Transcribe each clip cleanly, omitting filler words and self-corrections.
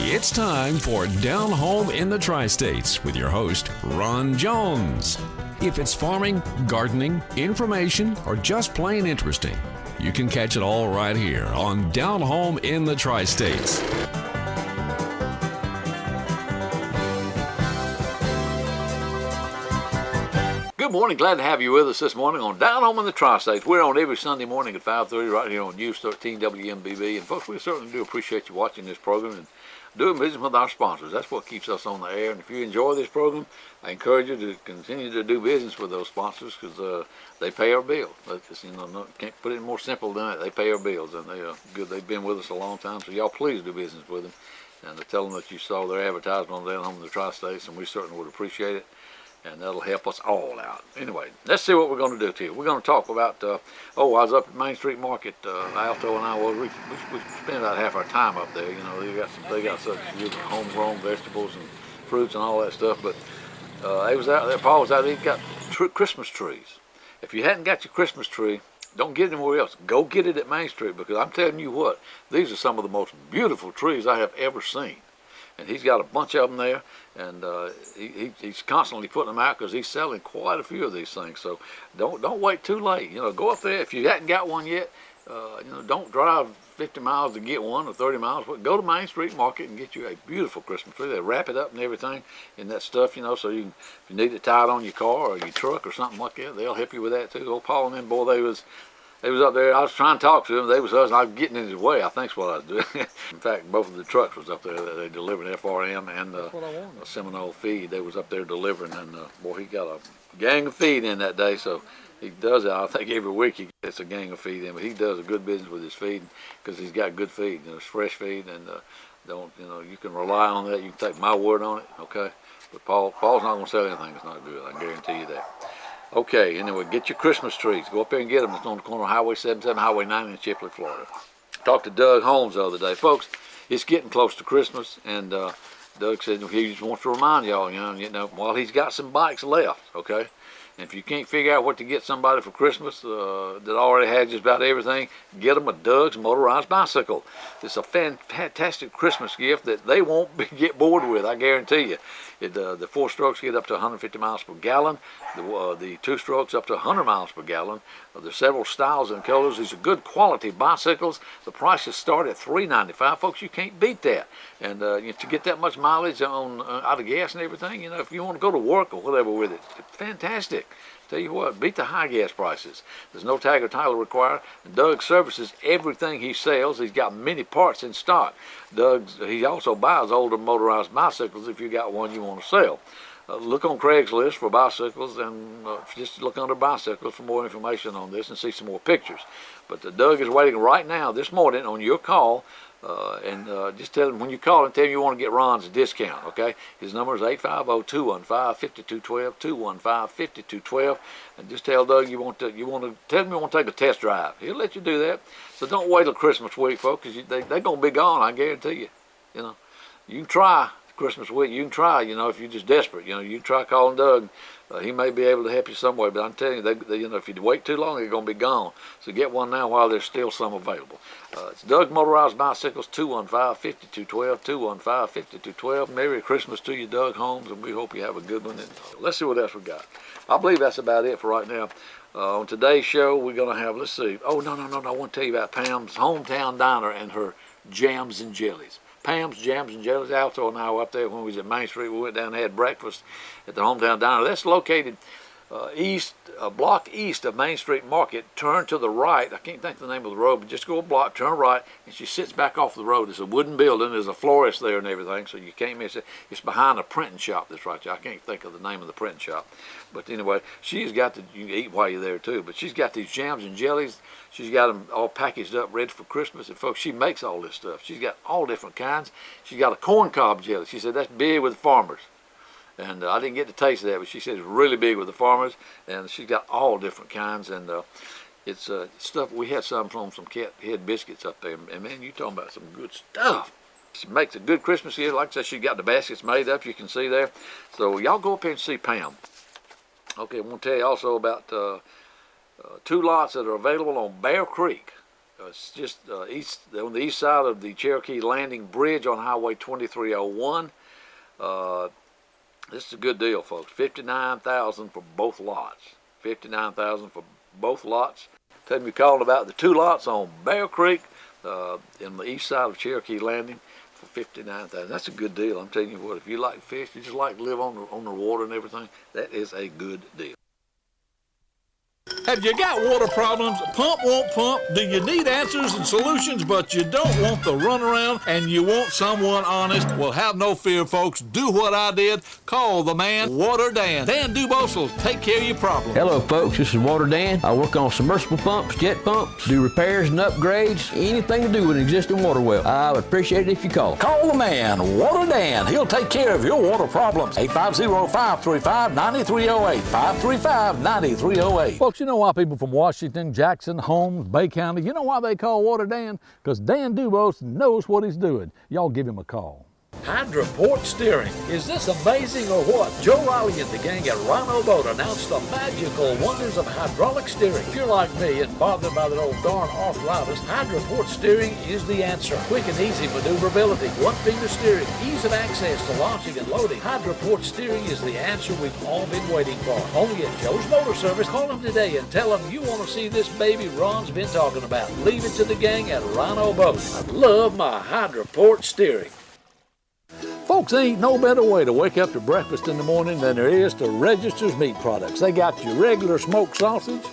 It's time for Down Home in the Tri-States with your host, Ron Jones. If it's farming, gardening, information, or just plain interesting, you can catch it all right here on Down Home in the Tri-States. Good morning. Glad to have you with us this morning on Down Home in the Tri-States. We're on every Sunday morning at 5:30 right here on News 13 WMBB. And folks, we certainly do appreciate you watching this program and doing business with our sponsors. That's what keeps us on the air. And if you enjoy this program, I encourage you to continue to do business with those sponsors because they pay our bills. Can't put it more simple than that. They pay our bills, and they are good. They've been with us a long time, so y'all please do business with them. And tell them that you saw their advertisement on Down Home in the Tri-States, and we certainly would appreciate it. And that'll help us all out. Anyway, let's see what we're going to do here. We're going to talk about, I was up at Main Street Market, Alto and I was, we spent about half our time up there. You know, they got such good homegrown vegetables and fruits and all that stuff. But they was out there, Paul was out there, he got Christmas trees. If you hadn't got your Christmas tree, don't get it anywhere else. Go get it at Main Street, because I'm telling you what, these are some of the most beautiful trees I have ever seen. And he's got a bunch of them there, and he's constantly putting them out because he's selling quite a few of these things. So don't wait too late. You know, go up there if you hadn't got one yet. Don't drive 50 miles to get one or 30 miles. Go to Main Street Market and get you a beautiful Christmas tree. They wrap it up and everything in that stuff, you know, so if you need it tied on your car or your truck or something like that, they'll help you with that too. Old Paul and them, boy, they was up there. I was trying to talk to them. They was us, and I was getting in his way. I think's what I was doing. In fact, both of the trucks was up there. They delivered FRM and a Seminole feed. They was up there delivering, and boy, he got a gang of feed in that day. So he does it. I think every week he gets a gang of feed in, but he does a good business with his feed because he's got good feed. You know, it's fresh feed, and you can rely on that. You can take my word on it, okay? But Paul's not going to sell anything that's not good. I guarantee you that. Okay, anyway, get your Christmas trees. Go up there and get them. It's on the corner of Highway 77, Highway 9 in Chipley, Florida. Talked to Doug Holmes the other day. Folks, it's getting close to Christmas, and Doug said he just wants to remind y'all, while he's got some bikes left, okay? And if you can't figure out what to get somebody for Christmas that already has just about everything, get them a Doug's motorized bicycle. It's a fantastic Christmas gift that they won't get bored with, I guarantee you. The 4 strokes get up to 150 miles per gallon. The 2 strokes up to 100 miles per gallon. There's several styles and colors. These are good quality bicycles. The prices start at $3.95. Folks, you can't beat that. And to get that much mileage out of gas and everything, if you want to go to work or whatever with it, it's fantastic. Tell you what, beat the high gas prices. There's no tag or title required. Doug services everything he sells. He's got many parts in stock. He also buys older motorized bicycles if you got one you want to sell. Look on Craigslist for bicycles, and just look under bicycles for more information on this and see some more pictures. But Doug is waiting right now this morning on your call. Just tell him when you call and tell him you want to get Ron's discount, okay? His number is 850-215-5212, 215-5212, and just tell Doug tell him you want to take a test drive. He'll let you do that. So don't wait till Christmas week, folks, because they're going to be gone, I guarantee you. You can try Christmas week. You can try, if you're just desperate. You can try calling Doug. He may be able to help you some way, but I'm telling you, if you wait too long, they're going to be gone. So get one now while there's still some available. It's Doug Motorized Bicycles, 215-5212, 215-5212. Merry Christmas to you, Doug Holmes, and we hope you have a good one. And let's see what else we got. I believe that's about it for right now. On today's show, we're going to have, let's see. Oh, no. I want to tell you about Pam's Hometown Diner and her jams and jellies. Pam's Jams and Jellies. Alto and I were up there when we was at Main Street. We went down and had breakfast at the Hometown Diner. That's located a block east of Main Street Market. Turn to the right. I can't think of the name of the road, but just go a block, turn right, and she sits back off the road. It's a wooden building. There's a florist there and everything, so you can't miss it. It's behind a printing shop that's right there. I can't think of the name of the printing shop. But anyway, she's got you can eat while you're there too, but she's got these jams and jellies. She's got them all packaged up, ready for Christmas. And folks, she makes all this stuff. She's got all different kinds. She's got a corn cob jelly. She said that's big with farmers. And I didn't get to taste that, but she said it's really big with the farmers. And she's got all different kinds. And it's stuff. We had some from some cat head biscuits up there. And man, you talking about some good stuff. She makes a good Christmas gift. Like I said, she got the baskets made up. You can see there. So y'all go up here and see Pam. Okay, I want to tell you also about 2 lots that are available on Bear Creek. It's just on the east side of the Cherokee Landing Bridge on Highway 2301. This is a good deal, folks. $59,000 for both lots. $59,000 for both lots. Tell me, calling about the 2 lots on Bear Creek in the east side of Cherokee Landing for $59,000. That's a good deal. I'm telling you what. If you like fish, you just like to live on the water and everything, that is a good deal. Have you got water problems? Pump won't pump? Do you need answers and solutions, but you don't want the runaround and you want someone honest? Well, have no fear, folks. Do what I did. Call the man, Water Dan. Dan Dubose will take care of your problem. Hello, folks. This is Water Dan. I work on submersible pumps, jet pumps, do repairs and upgrades, anything to do with an existing water well. I would appreciate it if you call. Call the man, Water Dan. He'll take care of your water problems. 850-535-9308. 535-9308. Folks, you know why people from Washington, Jackson, Holmes, Bay County, you know why they call Water Dan? Because Dan Dubose knows what he's doing. Y'all give him a call. Hydroport Steering. Is this amazing or what? Joe Riley and the gang at Rhino Boat announced the magical wonders of hydraulic steering. If you're like me and bothered by that old darn arthritis, Hydroport Steering is the answer. Quick and easy maneuverability, one-finger steering, ease of access to launching and loading. Hydroport Steering is the answer we've all been waiting for. Only at Joe's Motor Service. Call them today and tell them you want to see this baby Ron's been talking about. Leave it to the gang at Rhino Boat. I love my Hydroport Steering. Folks, ain't no better way to wake up to breakfast in the morning than there is to Register's Meat Products. They got your regular smoked sausage,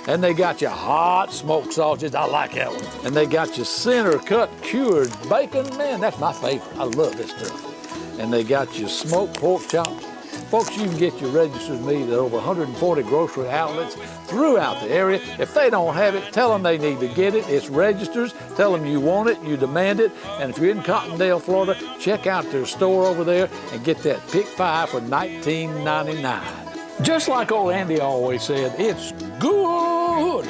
and they got your hot smoked sausage. I like that one. And they got your center cut cured bacon. Man, that's my favorite. I love this stuff. And they got your smoked pork chops. Folks, you can get your Register's Meat at over 140 grocery outlets throughout the area. If they don't have it, tell them they need to get it. It's Register's. Tell them you want it, you demand it. And if you're in Cottondale, Florida, check out their store over there and get that Pick 5 for $19.99. Just like old Andy always said, it's good.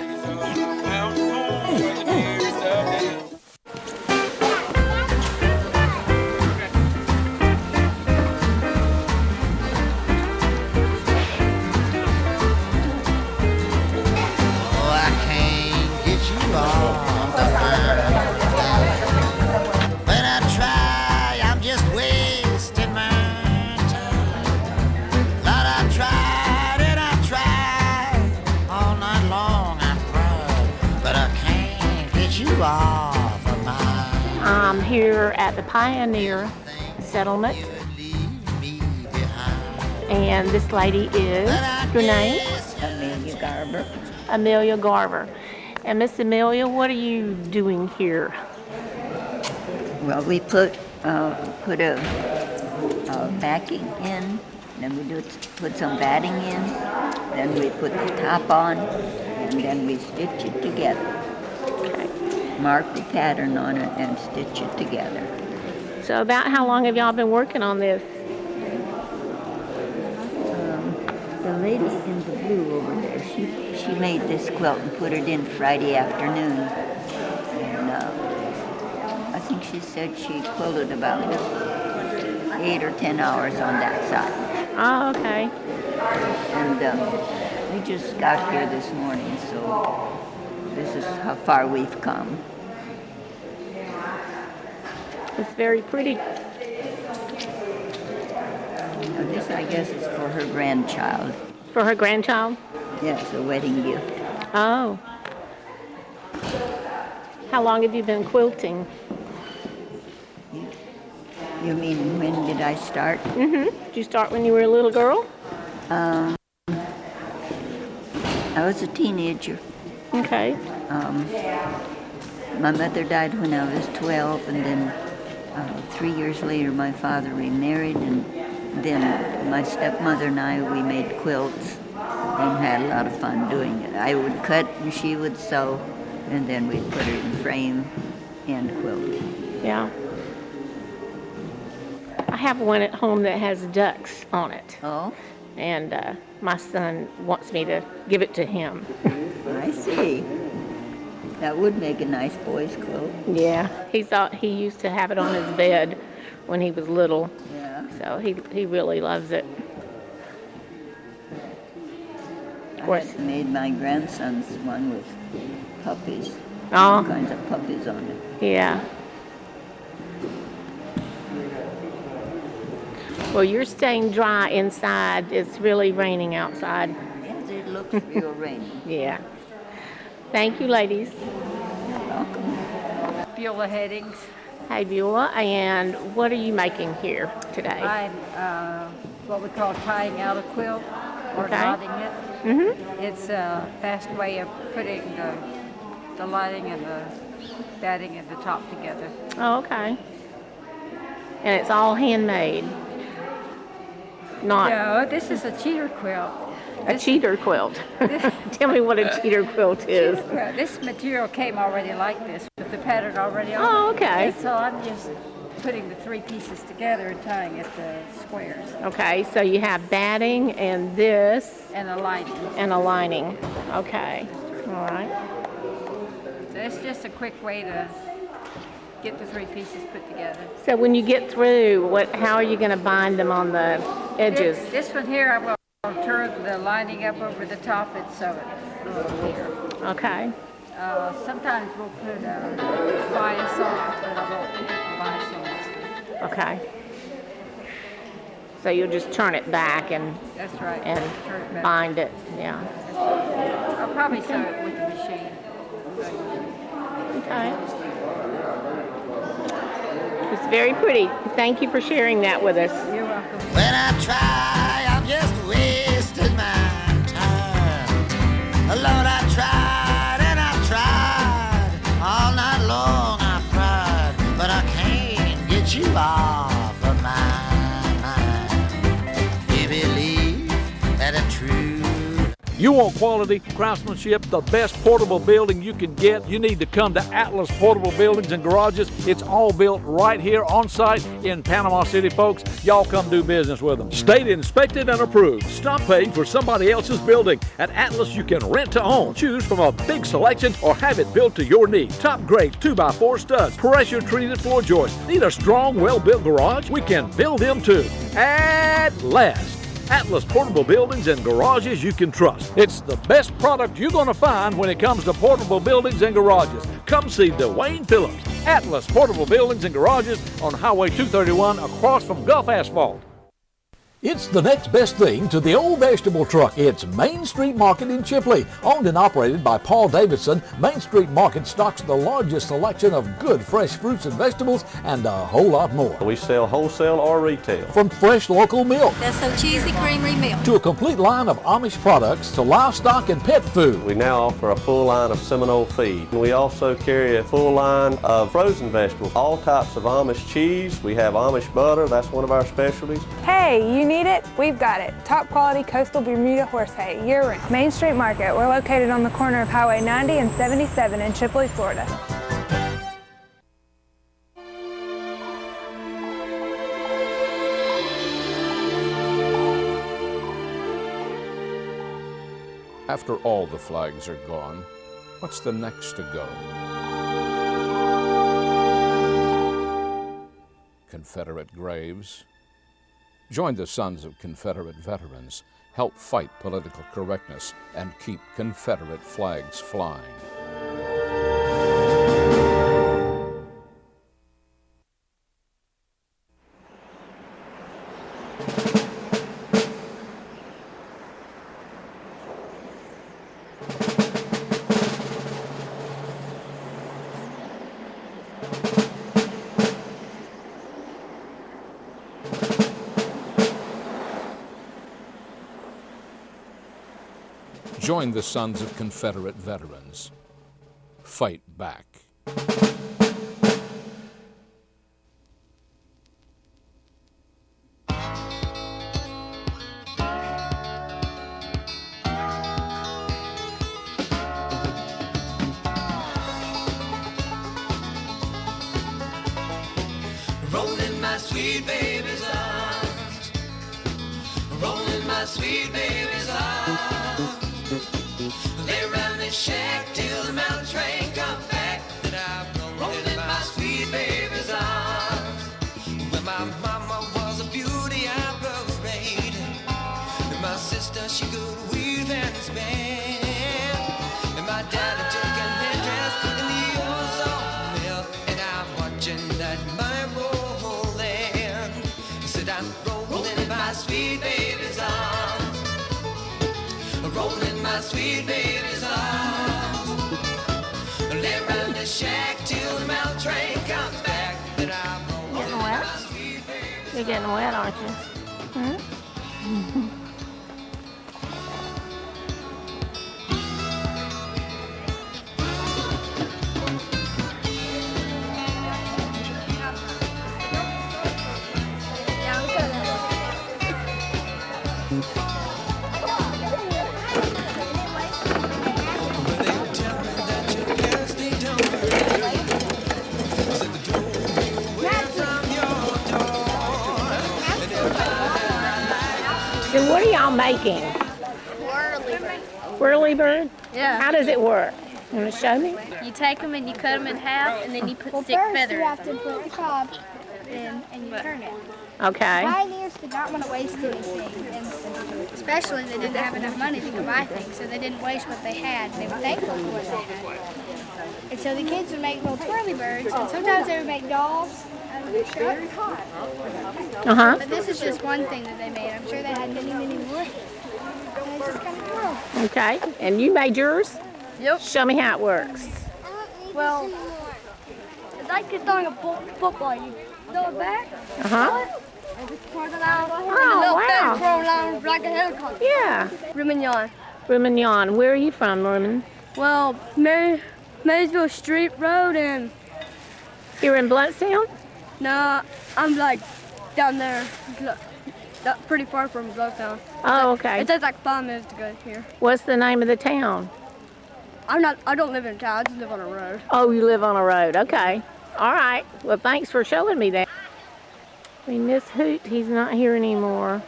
I'm here at the Pioneer Settlement, and this lady is, your name? Amelia Garber. Amelia Garber. And Miss Amelia, what are you doing here? Well, we put a backing in, then we put some batting in, then we put the top on, and then we stitch it together. Mark the pattern on it and stitch it together. So about how long have y'all been working on this? The lady in the blue over there, she made this quilt and put it in Friday afternoon. And I think she said she quilted about 8 or 10 hours on that side. Oh, okay. And we just got here this morning, so this is how far we've come. It's very pretty. Now this, I guess, is for her grandchild. For her grandchild? Yes, a wedding gift. Oh. How long have you been quilting? You mean when did I start? Mm-hmm. Did you start when you were a little girl? I was a teenager. Okay. My mother died when I was 12, and then 3 years later my father remarried, and then my stepmother and I, we made quilts and had a lot of fun doing it. I would cut and she would sew, and then we'd put it in frame and quilt. Yeah. I have one at home that has ducks on it. Oh? And my son wants me to give it to him. I see. That would make a nice boy's quilt. Yeah, he thought he used to have it on his bed when he was little. Yeah. So he really loves it. Of course. I had made my grandson's one with puppies. all kinds of puppies on it. Yeah. Well, you're staying dry inside. It's really raining outside. Yes, it looks real rainy. Yeah. Thank you, ladies. You're welcome. Beulah Headings. Hey, Beulah, and what are you making here today? I'm what we call tying out a quilt or Okay. knotting it. Mm-hmm. It's a fast way of putting the lining and the batting and the top together. Oh, okay. And it's all handmade. Not No, this is a cheater quilt. a cheater quilt. Tell me what a cheater quilt is. Well, this material came already like this with the pattern already on Oh, it. okay. And so I'm just putting the three pieces together and tying it to squares Okay, so you have batting and this and a lining. and a lining. Okay. All right. So it's just a quick way to get the three pieces put together. So when you get through, how are you going to bind them on the edges? This one here, I will turn the lining up over the top and sew it here. Okay. Sometimes we'll put Viasol, but I won't put Viasol. Okay. So you'll just turn it back and That's right. and Turn it back. bind it. Yeah. I'll probably sew it with the machine. Okay. It's very pretty. Thank you for sharing that with us. You're welcome. When I try, I'm just wasting my time. Lord, I tried and I tried. All night long I cried, but I can't get you off of my mind. You believe that it's true. You want quality craftsmanship, the best portable building you can get, you need to come to Atlas Portable Buildings and Garages. It's all built right here on site in Panama City, folks. Y'all come do business with them. State inspected and approved. Stop paying for somebody else's building. At Atlas, you can rent to own. Choose from a big selection or have it built to your need. Top grade 2x4 studs, pressure treated floor joists. Need a strong, well-built garage? We can build them too. At last, Atlas Portable Buildings and Garages you can trust. It's the best product you're going to find when it comes to portable buildings and garages. Come see Dwayne Phillips. Atlas Portable Buildings and Garages on Highway 231 across from Gulf Asphalt. It's the next best thing to the old vegetable truck. It's Main Street Market in Chipley. Owned and operated by Paul Davidson, Main Street Market stocks the largest selection of good fresh fruits and vegetables and a whole lot more. We sell wholesale or retail. From fresh local milk That's so cheesy creamery milk. to a complete line of Amish products to livestock and pet food. We now offer a full line of Seminole feed. We also carry a full line of frozen vegetables, all types of Amish cheese. We have Amish butter, that's one of our specialties. Hey, you need it? We've got it. Top quality coastal Bermuda horse hay, year-round. Main Street Market. We're located on the corner of Highway 90 and 77 in Chipley, Florida. After all the flags are gone, what's the next to go? Confederate graves. Join the sons of Confederate veterans. Help fight political correctness and keep Confederate flags flying. Join the sons of Confederate veterans. Fight back. Rolling my sweet baby's arms. Rolling my sweet baby's arms. Lay around the shack till the mountain train comes back. That I'm rolling my sweet baby's arms. When my mama was a beauty I parade, and my sister she could weave and spin, and my daddy took an interest in the mentioned that my rolling, said I'm rolling in my sweet baby's arms, rolling my sweet baby's arms, lay around the shack till the mail train comes back, that I'm rolling in my sweet baby's arms. You're getting wet, aren't you? Hmm? So what are y'all making? Whirly bird? Yeah. How does it work? You want to show me? You take them and you cut them in half, and then you put stick feathers. You have to put the cob in and you turn it. Okay. Pioneers did not want to waste anything, and especially they didn't have enough money to go buy things, so they didn't waste what they had. They were thankful for what they had. And so the kids would make little twirly birds, and sometimes they would make dolls out of their shirts. Uh-huh. But this is just one thing that they made. I'm sure they had many, many more. And it's just kind of cool. Okay. And you made yours? Yep. Show me how it works. Well, it's like you're throwing a football. You throw it back. Uh-huh. And just turn it out. Oh, wow. Throw it out like a helicopter. Yeah. Rumignon. Rumignon. Where are you from, Rumen? Well, Marysville Street Road, and You're in Blountstown? no, I'm like down there, pretty far from Blountstown. Oh, okay. It takes like 5 minutes to go here. What's the name of the town? I don't live in town. I just live on a road. Oh, you live on a road. Okay. All right. Well, thanks for showing me that. We miss Hoot. He's not here anymore.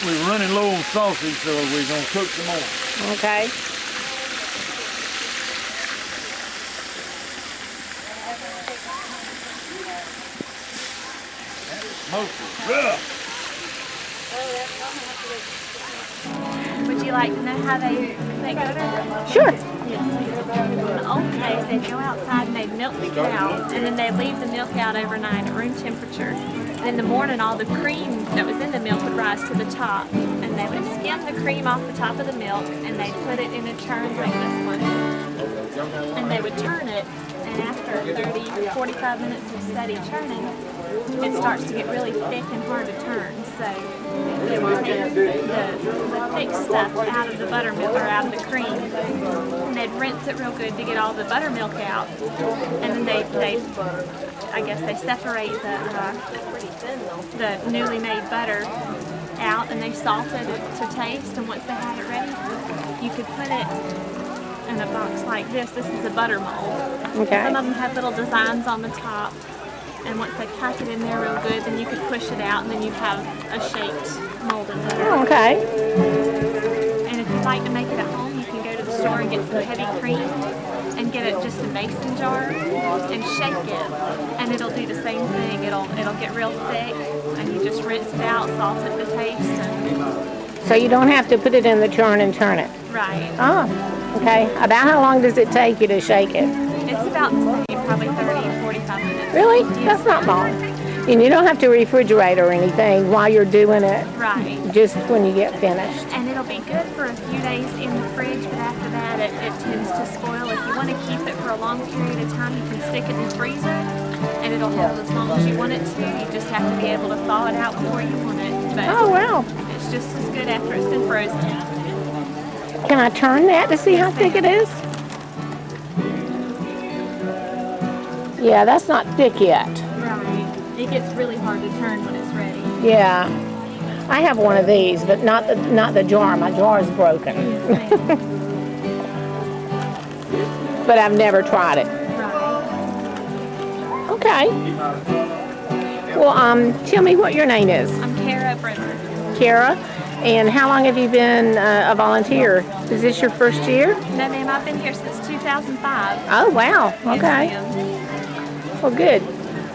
We're running low on sausage, so we're gonna cook some more. Okay. Mostly rough. Would you like to know how they make butter? Sure. Yes. In the old days, they'd go outside and they'd milk the cow, and then they'd leave the milk out overnight at room temperature. And in the morning, all the cream that was in the milk would rise to the top, and they would skim the cream off the top of the milk, and they'd put it in a churn like this one, and they would turn it. And after 30 or 45 minutes of steady churning, it starts to get really thick and hard to turn. So they would take the thick stuff out of the buttermilk, or out of the cream, and they'd rinse it real good to get all the buttermilk out. And then they I guess they separate the newly made butter out, and they salt it to taste. And once they had it ready, you could put it in a box like this. This is a butter mold. Okay. Some of them have little designs on the top, and once they pack it in there real good, then you could push it out, and then you have a shaped molded butter. Oh, okay. And if you'd like to make it at home, you can go to the store and get some heavy cream and get it just a mason jar and shake it, and it'll do the same thing. It'll get real thick, and you just rinse it out, salt it to taste. And So you don't have to put it in the churn and turn it? right. Oh, okay. About how long does it take you to shake it? It's about the same, probably 30 or 45 minutes. Really? That's not long. And you don't have to refrigerate or anything while you're doing it. Right. Just when you get finished. And it'll be good for a few days in the fridge, but after that it tends to spoil. If you want to keep it for a long period of time, you can stick it in the freezer, and it'll hold as long as you want it to. You just have to be able to thaw it out before you want it. But Oh, wow. it's just as good after it's been frozen. Can I turn that to see how thick it is? Yeah, that's not thick yet. Right. It gets really hard to turn when it's ready. Yeah. I have one of these, but not the jar. My jar is broken. But I've never tried it. Right. Okay. Well, tell me what your name is. I'm Kara Brenner. Kara. And how long have you been a volunteer? Is this your first year? No, ma'am, I've been here since 2005. Oh, wow. Yes, Okay. ma'am. Well, good.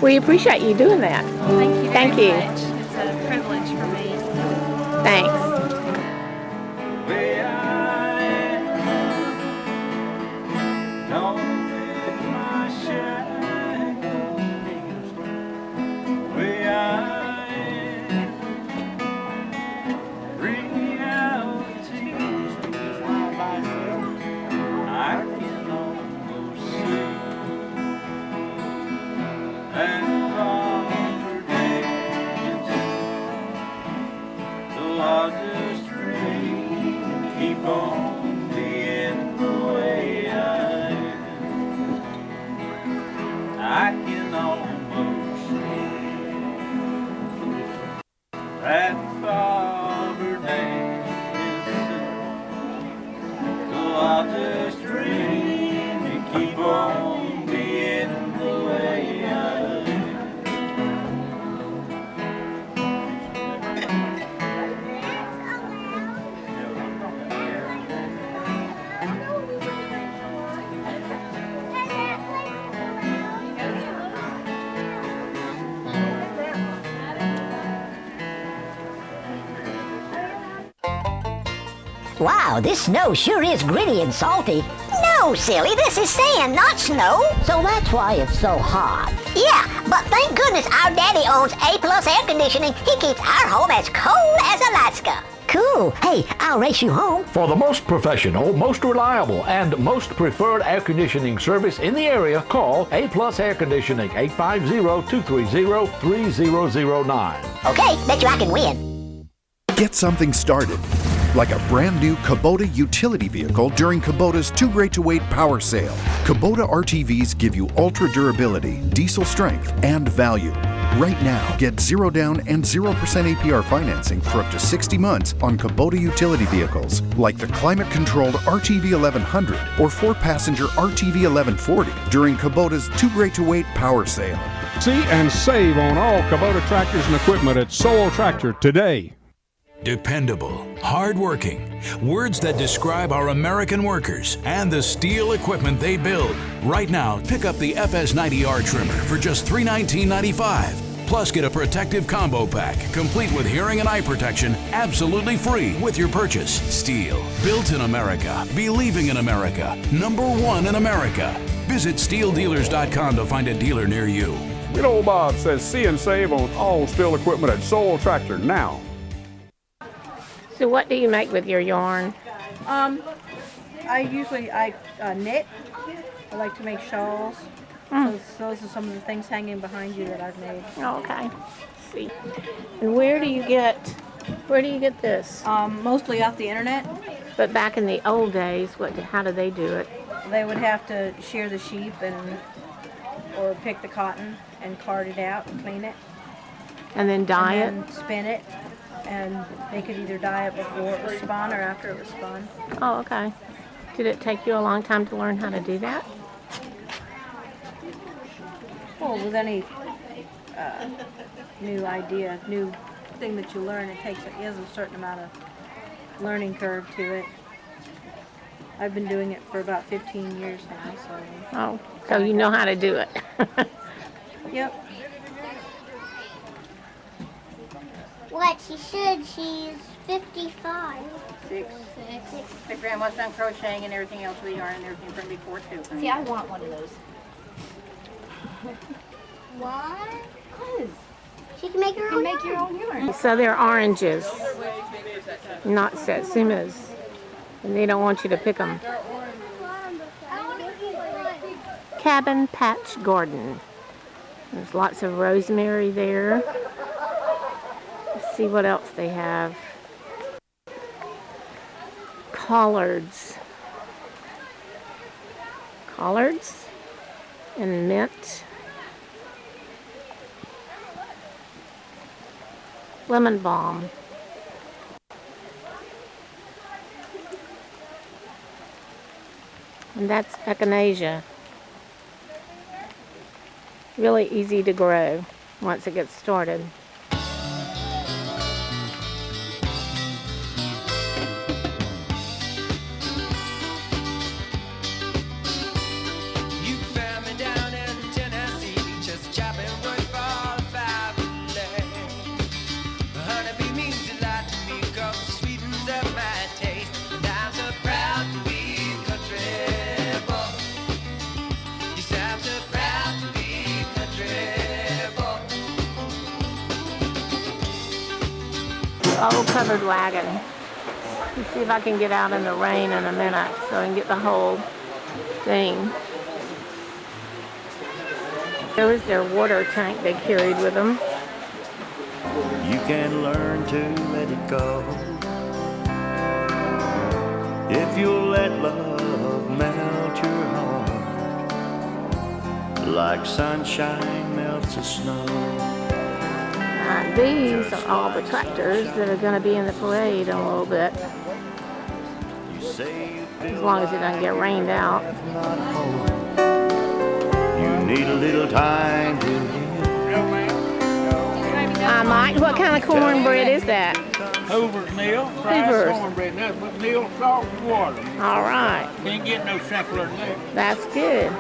We appreciate you doing that. Thank you very Thank you. much. It's a privilege for me. Thanks. keep on being the way I am. I can almost see that Father dancing, so I'll just dream and keep on being the way I am. Wow, this snow sure is gritty and salty. No, silly, this is sand, not snow. So that's why it's so hot. Yeah, but thank goodness our daddy owns A-plus air conditioning. He keeps our home as cold as Alaska. Cool. Hey, I'll race you home. For the most professional, most reliable, and most preferred air conditioning service in the area, call A-Plus Air Conditioning, 850-230-3009. Okay, bet you I can win. Get something started, like a brand new Kubota utility vehicle during Kubota's Too Great to Wait power sale. Kubota RTVs give you ultra durability, diesel strength, and value. Right now, get 0 down and 0% APR financing for up to 60 months on Kubota utility vehicles, like the climate-controlled RTV 1100 or 4-passenger RTV 1140 during Kubota's Too Great to Wait power sale. See and save on all Kubota tractors and equipment at Solo Tractor today. Dependable, hardworking, words that describe our American workers and the steel equipment they build. Right now, pick up the FS90R trimmer for just $319.95. Plus, get a protective combo pack, complete with hearing and eye protection, absolutely free with your purchase. Steel, built in America, believing in America, #1 in America. Visit steeldealers.com to find a dealer near you. Good old Bob says see and save on all steel equipment at Solo Tractor now. So what do you make with your yarn? I usually knit. I like to make shawls. So those are some of the things hanging behind you that I've made. Oh, okay. Let's see. And where do you get this? Mostly off the internet. But back in the old days, how did they do it? They would have to shear the sheep or pick the cotton and card it out and clean it. And then dye it? And then spin it. And they could either dye it before it was spun or after it was spun. Oh, okay. Did it take you a long time to learn how to do that? Well, with any new idea, new thing that you learn, it is a certain amount of learning curve to it. I've been doing it for about 15 years now, so. Oh, so you know how to do it. Yep. What? She should. She's 55. Six. My grandma's done crocheting and everything else with yarn and everything from before too. See, I want one of those. Why? Because she can make her own yarn. So they're oranges, not satsumas. And they don't want you to pick them. Cabin Patch Garden. There's lots of rosemary there. Let's see what else they have. Collards. Collards and mint. Lemon balm. And that's echinacea. Really easy to grow once it gets started. Old covered wagon. Let's see if I can get out in the rain in a minute so I can get the whole thing. There was their water tank they carried with them. You can learn to let it go. if you'll let love melt your heart like sunshine melts the snow. These are all the tractors that are going to be in the parade in a little bit. As long as it doesn't get rained out. You need a little time to heal. Mike, what kind of cornbread is that? Hoover's meal, fried cornbread, nothing but meal, salt, and water. All right. Can't get no simpler than that. That's good.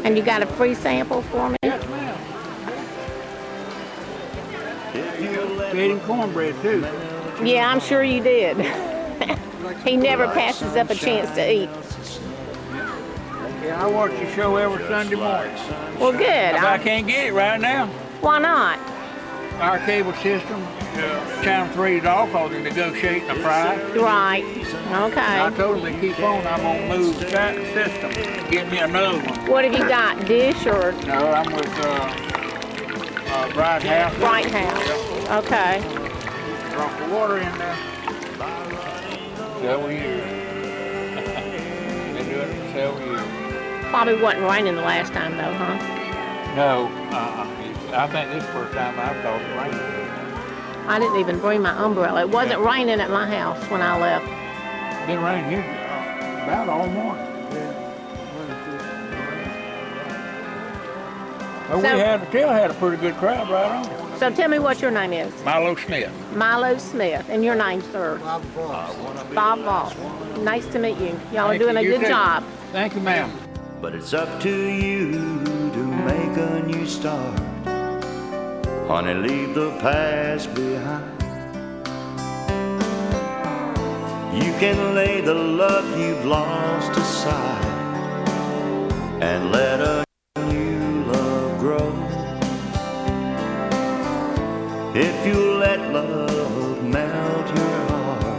And you got a free sample for me? Yes, ma'am. Fed him cornbread, too. Yeah, I'm sure you did. He never passes up a chance to eat. Yeah, I watch your show every Sunday morning. Well, good. But I can't get it right now. Why not? Our cable system, Channel 3 is off because they're negotiating a price. Right. Okay. I told them to keep on. I'm going to move the system. Get me another one. What have you got? Dish or? No, I'm with Bright House. Bright House. Okay. Drop the water in there. Several years. Been doing it for several years. Probably wasn't raining the last time though, huh? No, I think this is the first time I've thought it rained. I didn't even bring my umbrella. It wasn't raining at my house when I left. It's been raining here about all morning. Well, we still had a pretty good crowd right on. So tell me what your name is. Milo Smith. Milo Smith. And your name, sir? Bob Voss. Bob Voss. Nice to meet you. Y'all are doing a good job. Thank you, ma'am. But it's up to you to make a new start. Honey, leave the past behind. You can lay the love you've lost aside and let a new love grow. If you let love melt your heart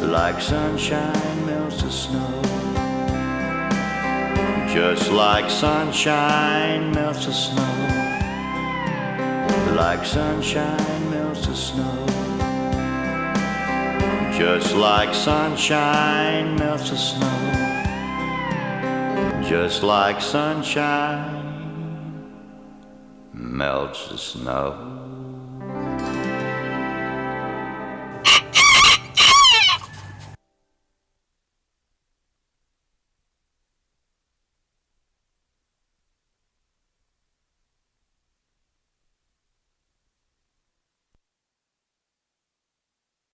like sunshine melts the snow. Just like sunshine melts the snow. Like sunshine melts the snow. Just like sunshine melts the snow. Just like sunshine melts the snow.